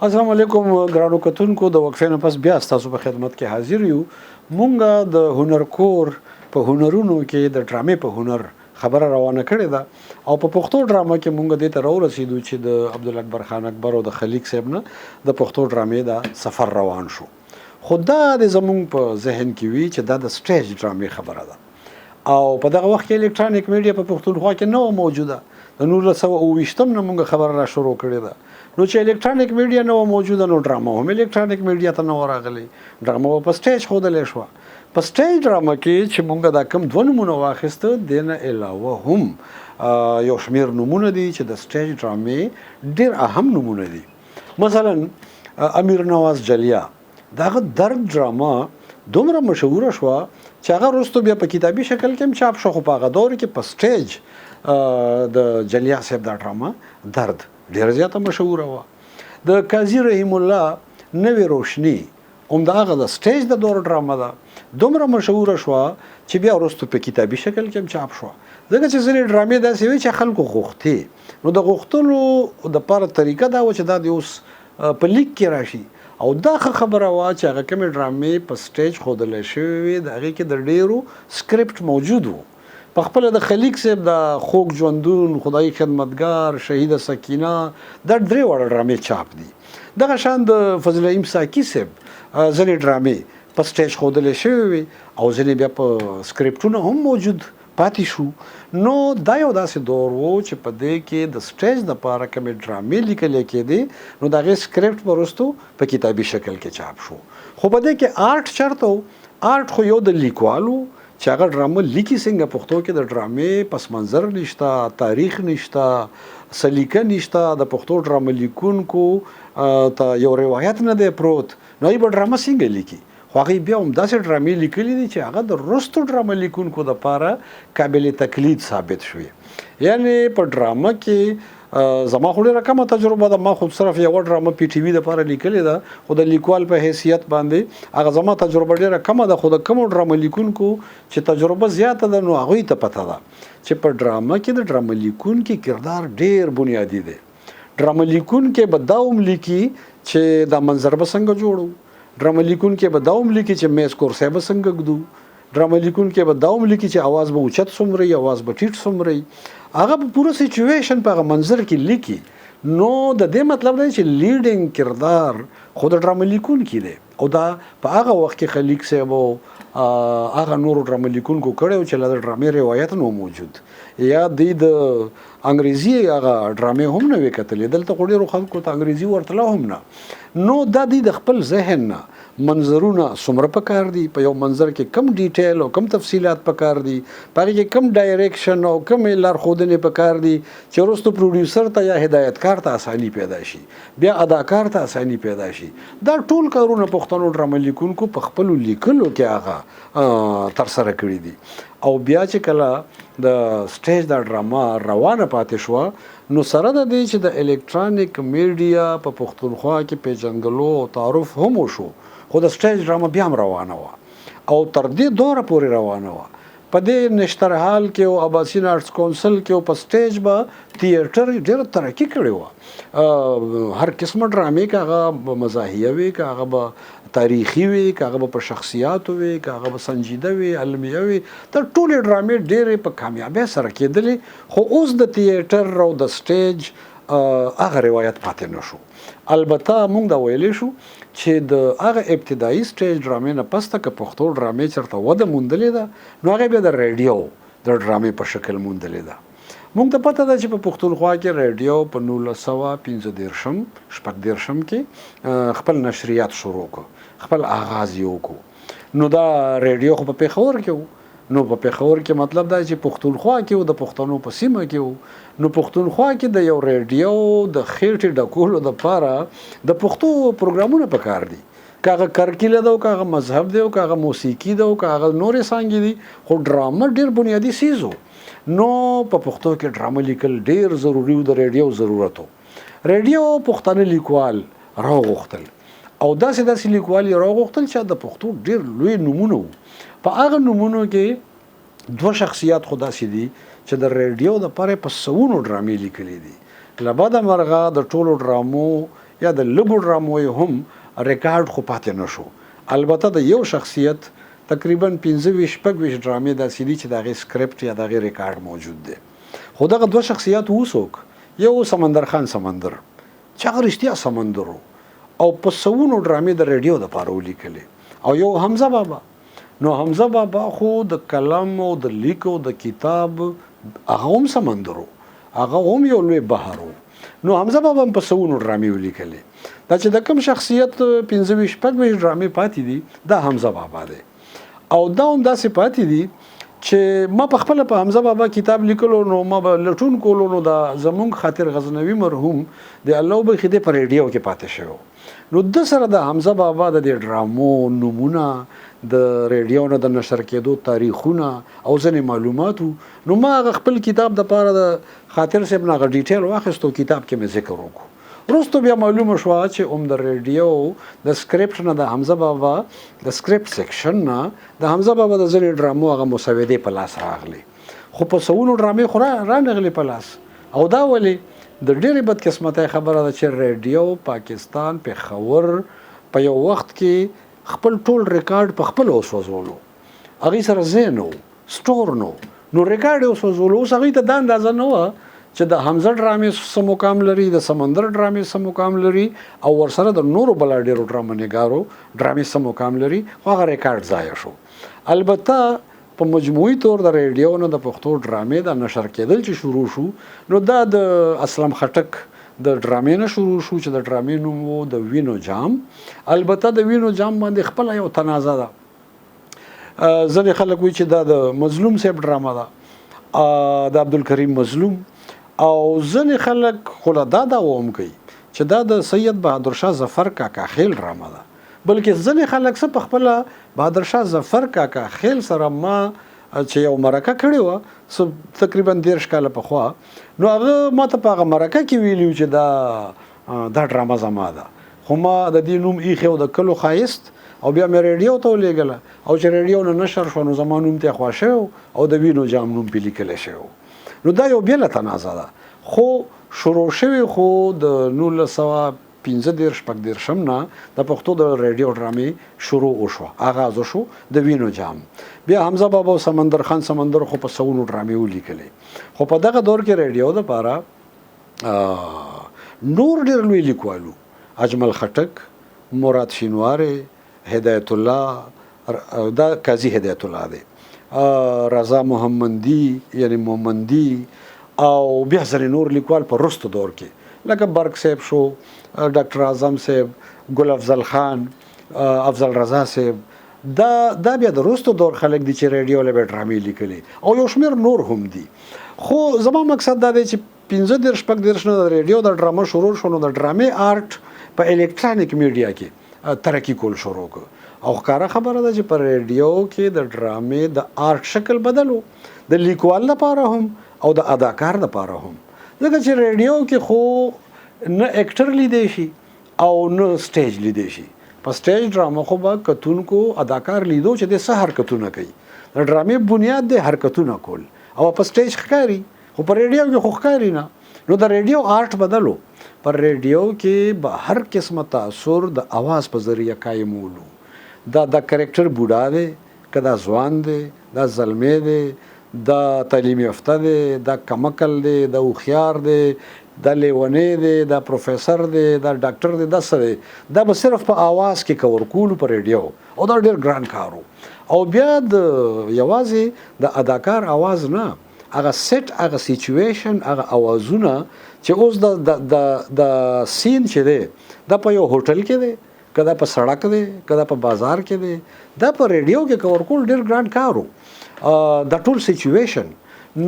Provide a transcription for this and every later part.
السلام علیکم ګرانو کتونکو د وقفې نه پس بیا تاسو په خدمت کې حاضر یو. مونږه د هنر کور په هنرونو کې د ډرامې په هنر خبره روانه کړې ده او په پښتو ډرامه کې مونږ دې ته راورسېدو چې د عبدالاکبر خان اکبر او د خلیق صاحب نه د پښتو ډرامې دا سفر روان شو. خو دا د زمونږ په ذهن کې وی چې دا د سټیج ډرامې خبره ده او په دغه وخت کې الکترونیک میډیا په پښتونخوا کې نه موجوده. د 1928 نه مونږ خبره را شروع کړې ده. نو چې الکترونیک میډیا نه موجوده نو ډرامه هم الکترونیک میډیا ته نه راغلی. ډرامه په سټیج ښودلې شوه. په سټیج ډرامه کې چې مونږ دا کم دوه نمونه واخیسته د نه علاوه هم یو شمیر نمونه دي چې د سټیج ډرامې ډیر اهم نمونه دي. مثلا امیر نواز جلیا دغه درد ډرامه دومره مشهوره شوه چې هغه وروسته بیا په کتابي شکل کې هم چاپ شو. خو په هغه دور کې په سټیج د جلیا صاحب دا ډرامه درد ډیره زیاته مشهوره وه. د قاضي رحیم الله نوې روشني همدغه د سټیج د دور ډرامه ده. دومره مشهوره شوه چې بیا وروسته په کتابي شکل کې هم چاپ شوه. ځکه چې ځینې ډرامې داسې وي چې خلکو غوښتې، نو د غوښتلو دپاره طریقه دا وه چې دا د اوس په لیک کې راشي. او دا خبره وه چې هغه کومې ډرامې په سټیج ښودلی شوې وې د هغې کې د ډېرو سکرپټ موجود و. په خپله د خلیق صاحب د خوږ ژوندون، خدایي خدمتګار، شهیده سکینه دا درې واړه ډرامې چاپ دي. دغه شان د فضل رحیم ساقي صاحب ځینې ډرامې په سټیج ښودلی شوې وې او ځینې بیا په سکرپټونه هم موجود پاتې شو. نو دا یو داسې دور و چې په دې کې د سټیج دپاره کومې ډرامې لیکلې کېدې نو د هغې سکرپټ به وروستو په کتابي شکل کې چاپ شو. خو په دې کې آرټ چېرته و؟ آرټ خو یو د لیکوال و چې هغه ډرامه لیکي څنګه. پښتو کې د ډرامې پس منظر نشته، تاریخ نشته، سلیقه نشته. د پښتو ډرامه لیکونکو ته یو روایت نه دی پروت، نو یې به ډرامه څنګه لیکي؟ خو هغې بیا هم داسې ډرامې لیکلي دي چې هغه د وروستو ډرامه لیکونکو دپاره قابل تقلید ثابت شوي. یعنې په ډرامه کې زما خو ډېره کمه تجربه ده. ما خو صرف یوه ډرامه پی ټي وي دپاره لیکلې ده، خو د لیکوال په حیثیت باندې هغه زما تجربه ډېره کمه ده. خو د کومو ډرامه لیکونکو چې تجربه زیاته ده نو هغوی ته پته ده چې په ډرامه کې د ډرامه لیکونکي کردار ډېر بنیادي دی. ډرامه لیکونکی به دا هم لیکي چې دا منظر به څنګه جوړو، ډرامه لیکونکی به دا هم لیکي چې میز کورسی به څنګه ږدو، ډرامه لیکونکی به دا هم لیکي چې اواز به اوچت څومره وي، اواز به ټیټ څومره وي. هغه په پوره سیچویشن په هغه منظر کې لیکي. نو د دې مطلب دی چې لیډینګ کردار خو د ډرامه لیکونکي دی. او دا په هغه وخت کې خلیق صاحب او هغه نورو ډرامه لیکونکو کړی و چې له د ډرامې روایت نه موجود، یا دوی د انګریزي هغه ډرامې هم نه وې کتلې. دلته خو ډېرو خلکو ته انګریزي ورتله هم نه. نو دا دوی د خپل ذهن نه منظرونه څومره پکار دي، په یو منظر کې کم ډیټیل او کم تفصیلات پکار دي، په هغې کې کم ډایرکشن او کمې لارښودنې پکار دي چې وروستو پروډیوسر ته یا هدایتکار ته اساني پیدا شي، بیا اداکار ته اساني پیدا شي. دا ټول کارونه پښتنو ډرامه لیکونکو په خپلو لیکلو کې هغه ترسره کړي دي. او بیا چې کله د سټیج دا ډرامه روانه پاتې شوه نو سره د دې چې د الکترونیک میډیا په پښتونخوا کې پیژندګلو او تعارف هم وشو، خو د سټیج ډرامه بیا هم روانه وه او تر دې دوره پورې روانه وه. په دې نشترحال کې او اباسین آرټس کونسل کې او په سټیج به تیاتر ډېره ترقي کړې وه. هر قسمه ډرامې که هغه مزاحیه وي، که هغه به تاریخي وي، که هغه به په شخصیاتو وي، که هغه به سنجیده وي، علمیه وي، دا ټولې ډرامې ډېرې په کامیابۍ سره کېدلې. خو اوس د تیاتر او د سټیج هغه روایت پاتې نه شو. البته موږ دا ویلی شو چې د هغه ابتدایي سټیج ډرامې نه پس ته که پښتو ډرامې چېرته وده موندلې ده نو هغې بیا د ریډیو د ډرامې په شکل موندلې ده. موږ ته پته ده چې په پښتونخوا کې ریډیو په 1945 شپږ کې خپل نشریات شروع کړو، خپل آغاز یې وکړو. نو دا ریډیو خو په پېښور کې و. نو په پېښور کې مطلب دا چې پښتونخوا کې و، د پښتنو په سیمه کې و. نو پښتونخوا کې د یو ریډیو د خېټې ډکولو دپاره د پښتو پروګرامونه پکار دي. که هغه کرکیله ده او که هغه مذهب دی او که هغه موسیقي ده او که هغه نورې څانګې دي، خو ډرامه ډېر بنیادي څیز و. نو په پښتو کې ډرامه لیکل ډېر ضروري و، د ریډیو ضرورت و. ریډیو پښتانه لیکوال راوغوښتل او داسې داسې لیکوال یې راوغوښتل چې د پښتو ډېر لوی نومونه وو. په هغه نومونو کې دوه شخصیات خو داسې دي چې د ریډیو دپاره په سوونو ډرامې لیکلې دي. له بده مرغه د ټولو ډرامو یا د لږو ډرامو هم ریکارډ خو پاتې نشو. البته د یو شخصیت تقریبا 15-20 ډرامې داسې دي چې د هغې سکرپټ یا د هغې ریکارډ موجود دی. خو دغه دوه شخصیات وڅوک، یو سمندر خان سمندر چې هغه رښتیا سمندر او په سوونو ډرامې د ریډیو دپاره ولیکلې، او یو حمزه بابا. نو حمزه بابا خو د قلم او د لیک او د کتاب هغه هم سمندر هغه هم یو لوی بحر و. نو حمزه بابا هم په سوونو ډرامې ولیکلې. دا چې د کوم شخصیت 15-20 ډرامې پاتې دي دا حمزه بابا دی. او دا هم داسې پاتې دي چې ما په خپل په حمزه بابا کتاب لیکلو، نو ما به لټون کولو، نو دا زمونږ خاطر غزنوي مرحوم د الله وبخښي دی په ریډیو کې پاتې شوی. نو د سره د حمزه بابا د دې ډرامو نومونه، د ریډیو نه د نشر کېدو تاریخونه او ځینې معلوماتو، نو ما هغه خپل کتاب دپاره د خاطر صاحب نه هغه ډیټیل واخیستو، کتاب کې مې ذکر وکړو. وروسته بیا معلومه شوه چې د ریډیو د سکرپټ نه د حمزه بابا د سکرپټ سیکشن نه د حمزه بابا د ځینې ډرامو هغه مسودې په لاس راغلي، خو په سوونو ډرامې خو رانغلې په لاس. او دا ولې د ډېرې بدقسمتۍ خبره ده چې ریډیو پاکستان پېښور په یو وخت کې خپل ټول ریکارډ په خپل وسوځولو، هغې سره ځای نه و، سټور نه و، نو ریکارډ یې وسوځولو. اوس هغوی ته دا اندازه نه وه چې د حمزه ډرامې څه مقام لري، د سمندر ډرامې څه مقام لري، او ورسره د نورو بلا ډېرو ډرامه نګارو ډرامې څه مقام لري، خو هغه ریکارډ ضایع شو. البته په مجموعي طور د ریډیو نه د پښتو ډرامې د نشر کېدل چې شروع شو، نو دا د اسلم خټک د ډرامې نه شروع شو چې د ډرامې نوم و د وینو جام. البته د وینو جام باندې خپله یو تنازع ده. ځینې خلک وایي چې دا د مظلوم صاحب ډرامه ده، د عبدالکریم مظلوم، او ځینې خلک خو لا دا دعوه هم کوي چې دا د سید بهادر شاه ظفر کاکا خیل ډرامه ده. بلکې ځینې خلک څه په خپله بهادر شاه ظفر کاکا خیل سره ما چې یو مرکه کړې وه تقریبا 13 کاله پخوا، نو هغه ما ته په هغه مرکه کې ویلي چې دا ډرامه زما ده، خو ما د دې نوم ایښی و د کلو ښایست، او بیا مې ریډیو ته ولېږله، او چې ریډیو نه نشر شوه نو زما نوم ته یې خوا شوی او د وینو جام نوم پې لیکلی شوی. نو دا یو بیله تنازع ده، خو شروع شوی خو د 1915-16 نه د پښتو د ریډیو ډرامې شروع وشوه، آغاز وشو د وینو جام. بیا حمزه بابا او سمندر خان سمندر خو په سوونو ډرامې ولیکلې. خو په دغه دور کې ریډیو دپاره نور ډېر لوی لیکوالو، اجمل خټک، مراد شینواری، هدایت الله، دا قاضي هدایت الله دی، رضا محمدی یعنی مومندی، او بیا ځینې نور لیکوال په وروسته دور کې لکه برق صاحب شو، ډاکټر اعظم صاحب، ګل افضل خان، افضل رضا صاحب، دا بیا د وروسته دور خلک دي چې ریډیو له به ډرامې لیکلې، او یو شمېر نور هم دي. خو زما مقصد دا دی چې 15-16 نه د ریډیو د ډرامه شروع شو، نو د ډرامې آرټ په الکترونیک میډیا کې ترقي کول شروع کړ. او ښکاره خبره ده چې په ریډیو کې د ډرامې د آرټ شکل بدلو، د لیکوال لپاره هم او د اداکار لپاره هم، ځکه چې ریډیو کې خو نه اکټر لیدی شي او نه سټیج لیدی شي. په سټیج ډرامه خو به کتونکو اداکار لیدو چې د څه حرکتونه کوي، د ډرامې بنیاد دی حرکتونه کول، او په سټیج ښکاري، خو په ریډیو کې خو ښکاري نه. نو د ریډیو آرټ بدلو، پر ریډیو کې به هر قسمه تاثر د اواز په ذریعه قایمولو. دا کرکټر بوډا دی که دا ځوان دی، دا زلمی دی، دا تعلیم یافته دی، دا کمکل دی، دا هوښیار دی، دا لیونی دی، دا پروفیسر دی، دا ډاکټر دی، دا څه دی، دا به صرف په آواز کې کور کولو په ریډیو، او دا ډېر ګران کار و. او بیا د یوازې د اداکار آواز نه، هغه سیټ، هغه سیچویشن، هغه اوازونه چې اوس د سین چې دی دا په یو هوټل کې دی، که دا په سړک دی، که دا په بازار کې دی، دا په ریډیو کې کور کول ډېر ګران کار و. دا ټول سیچویشن.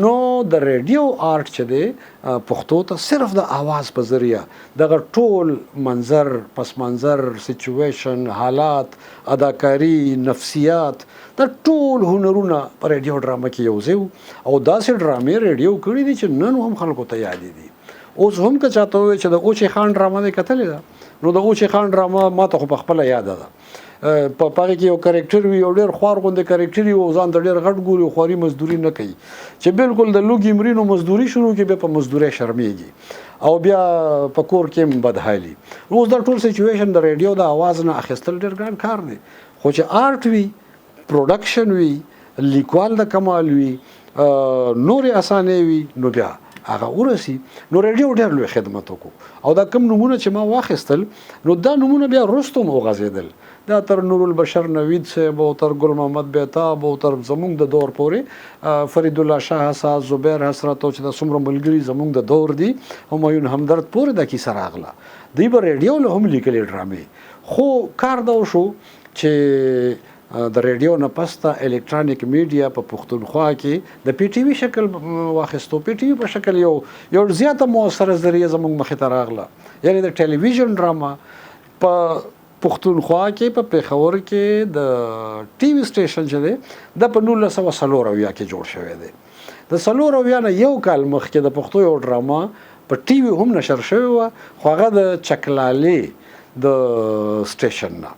نو د ریډیو آرټ چې دی پښتو ته صرف د آواز په ذریعه دغه ټول منظر، پس منظر، سیچویشن، حالات، اداکاری، نفسیات، دا ټول هنرونه په ریډیو ډرامه کې یو ځای وو. او داسې ډرامې ریډیو کړي دي چې نن هم خلکو ته یادې دي. اوس هم که چاته ووایي چې د اوچې خان ډرامه دې کتلې ده، نو د اوچې خان ډرامه ما ته خو په خپله یاده ده. په پاره کې یو کریکټر وي او ډېر خوار غوندې کریکټر وي او ځان ته ډېر غټ ګوري او خواري مزدوري نه کوي چې بالکل د لوګي مرینو مزدوري شروع کې به په مزدوري شرمېږي او بیا په کور کې بدحالي. اوس دا ټول سچويشن د ریډیو د आवाज نه اخیستل ډېر ګران کار دی خو چې آرټ وي پروډکشن وي لیکوال د کمال وي نور اسانه وي نو بیا هغه ورسي نو ریډیو ډېر لوی خدمت وکړو او دا کم نمونه چې ما واخیستل نو دا نمونه بیا رستم وغځېدل دا تر نور البشر نوید صاحب او تر ګل محمد بیتاب او تر زمونږ د دور پورې فرید الله شاه حساس زبیر حسرت او چې د څومره ملګري زمونږ د دور دي همایون همدرد پورې د کیسه راغله دوی به ریډیو له هم لیکلې ډرامې خو کار دا وشو چې د ریډیو نه پسته الکترونیک میډیا په پښتونخوا کې د پی ټی وی شکل واخیستو. پی ټی وی په شکل یو زیاته موثره ذریعہ زموږ مخې ته راغله یعنی د ټلویزیون ډراما په پښتونخوا کې په پیښور کې د ټي وی سټیشن چې دی د په 1940 کې جوړ شوی دی. د 40 نه یو کال مخکې د پښتو یو ډراما په ټي وی هم نشر شوی و خو هغه د چکلالې د سټیشن نه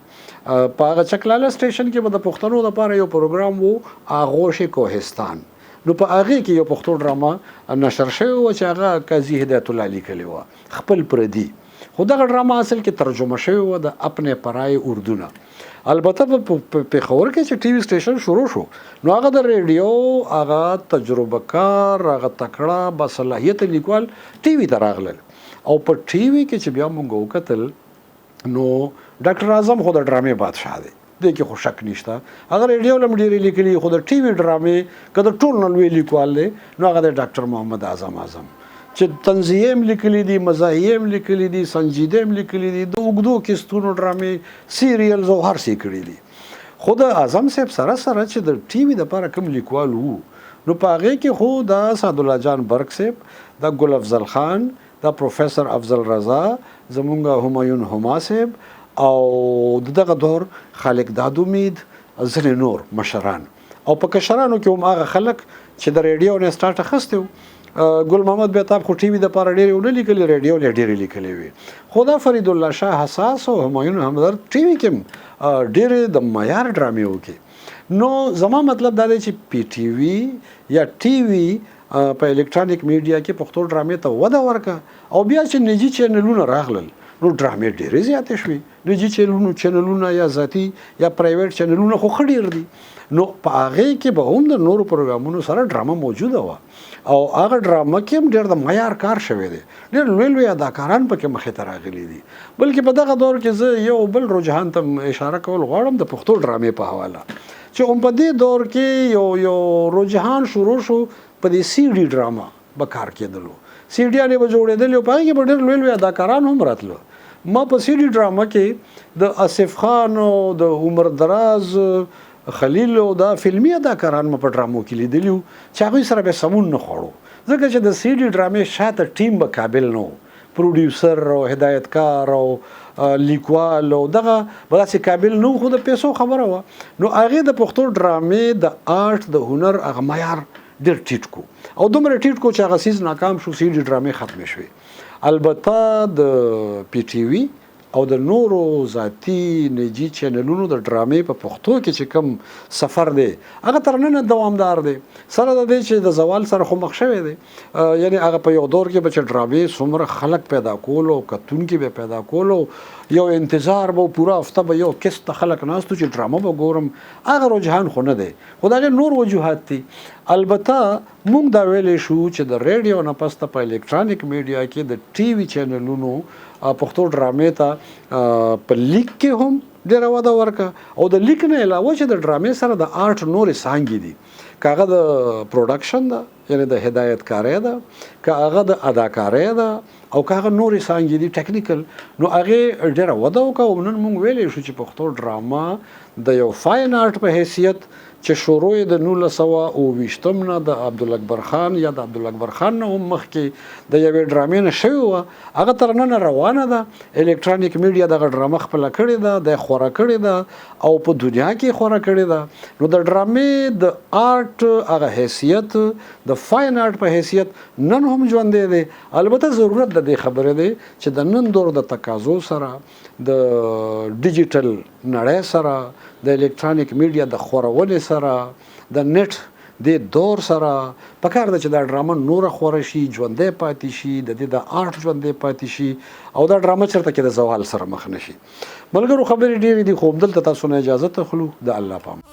په هغه چکلاله سټیشن کې به د پښتنو لپاره یو پروګرام وو آغوش کوهستان نو په هغه کې یو پښتو ډراما نشر شوی و چې هغه قاضي هدایت الله لیکلی و خپل پردي خو دغه ډراما اصل کې ترجمه شوی و د اپنے پرای اردو نه. البته په پیښور کې چې ټي وی سټیشن شروع شو نو هغه د ریډیو هغه تجربه کار هغه تکړه باصلاحیت لیکوال ټي وی ته راغلل او په ټي وی کې چې بیا موږ وکتل نو ډاکټر اعظم خو د ډرامې بادشاه دی د کې خو شک نشته هغه ریډیو لم ډیری لیکلي خو د ټي وی ډرامې کله ټول نو لوی لیکوال دی نو هغه د ډاکټر محمد اعظم چې تنزیم لیکلي دي مزاحیم لیکلي دي سنجیدیم لیکلي دي د وګدو کیستونو ډرامې سیریلز او هر څه کړي دي خو د اعظم صاحب سره چې د ټي وی د لپاره کوم لیکوال وو نو په هغه کې خو د سعد الله جان برق صاحب د ګل افضل خان د پروفیسور افضل رضا زمونږ همایون هما صاحب او دغه دور خالق داد امید ځینې نور مشران او په کشرانو کې هم هغه خلک چې د ریډیو نه سټارټ اخیستی ګل محمد بیتاب خو ټي وی د لپاره ډېرې ونه لیکلې ریډیو له ډېرې لیکلې وي خو دا فرید الله شاه حساس او همایون همدرد ټي وی کې ډېرې د معیار ډرامې وکړي. نو زما مطلب دا دی چې پی ټي وی یا ټي وی په الکترونیک میډیا کې پښتو ډرامې ته وده ورکړه او بیا چې نجی چینلونه راغلل نو ډرامې ډېرې زیاتې شوې نجی چینلونه یا ذاتي یا پرایویټ چینلونه خو ښه ډېر دي نو په هغې کې به هم د نورو پروګرامونو سره ډرامه موجوده وه او هغه ډرامه کې هم ډېر د معیار کار شوی دی ډېر لوی لوی اداکاران پکې مخې ته راغلي دي بلکې په دغه دور کې زه یو بل رجحان ته اشاره کول غواړم د پښتو ډرامې په حواله چې هم په دې دور کې یو رجحان شروع شو په دې سی ډي ډراما به کار کېدلو سی ډیانې به جوړېدلې او په هغې کې به ډېر لوی لوی اداکاران هم راتلو. ما په سی ډي ډراما کې د آصف خان او د عمر دراز خلیل او دا فلمي اداکاران ما په ډرامو کې لیدلي چې هغوی سره به سمون نه خوړو ځکه چې د سی ډي ډرامې شاته ټیم به قابل نه و پروډیوسر او هدایتکار او لیکوال او دغه به داسې قابل نه و خو د پیسو خبره وه نو هغې د پښتو ډرامې د آرټ د هنر هغه معیار ډېر ټیټ کو او دومره ټیټ کو چې هغه سیز ناکام شو سی ډي ډرامې ختمې شوې. البته د پی ټي وی او د نورو ذاتي نجی چینلونو د ډرامې په پښتو کې چې کوم سفر دی هغه تر نن دوامدار دی سره د دې چې د زوال سره خو مخ شوی دی یعنی هغه په یو دور کې به چې ډرامې څومره خلک پیدا کول او کتونکي به پیدا کول یو انتظار به پوره هفته به یو کس ته خلک ناستو چې ډرامه به ګورم هغه رجحان خو نه دی خو دا نور وجوهات دي. البته موږ دا ویلی شو چې د ریډیو نه پسته په الکترونیک میډیا کې د ټي وی چینلونو پښتو ډرامې ته په لیک کې هم ډېره وده ورکړه او د لیک نه علاوه چې د ډرامې سره د آرټ نورې څانګې دي که هغه د پروډکشن ده یعنی د هدایتکارۍ ده که هغه د اداکارۍ ده او که هغه نورې څانګې دي ټیکنیکل نو هغې ډېره وده وکړه او نن موږ ویلی شو چې پښتو ډراما د یو فاین آرټ په حیثیت چې شروع یې د 1929 نه د عبدالاکبر خان یا د عبدالاکبر خان نه هم مخکې د یوې ډرامې نه شوې وه هغه تر ننه روانه ده. الکترونیک میډیا دغه ډرامه خپله کړې ده، د خوره کړې ده او په دنیا کې خوره کړې ده. نو د ډرامې د آرټ هغه حیثیت د فاین آرټ په حیثیت نن هم ژوندی دی. البته ضرورت د دې خبرې دی چې د نن دور د تقاضو سره د ډیجیټل نړۍ سره د الکترونیک میډیا د خورونې سره د نت د دور سره پکار ده چې دا ډرامه نوره خوره شي، ژوندی پاتې شي، د دې د آرټ ژوندی پاتې شي او دا ډرامه چېرته کې د زوال سره مخ نه شي. ملګرو خبرې ډېرې دي خو همدلته تاسو نه اجازه تخلو. د الله پام.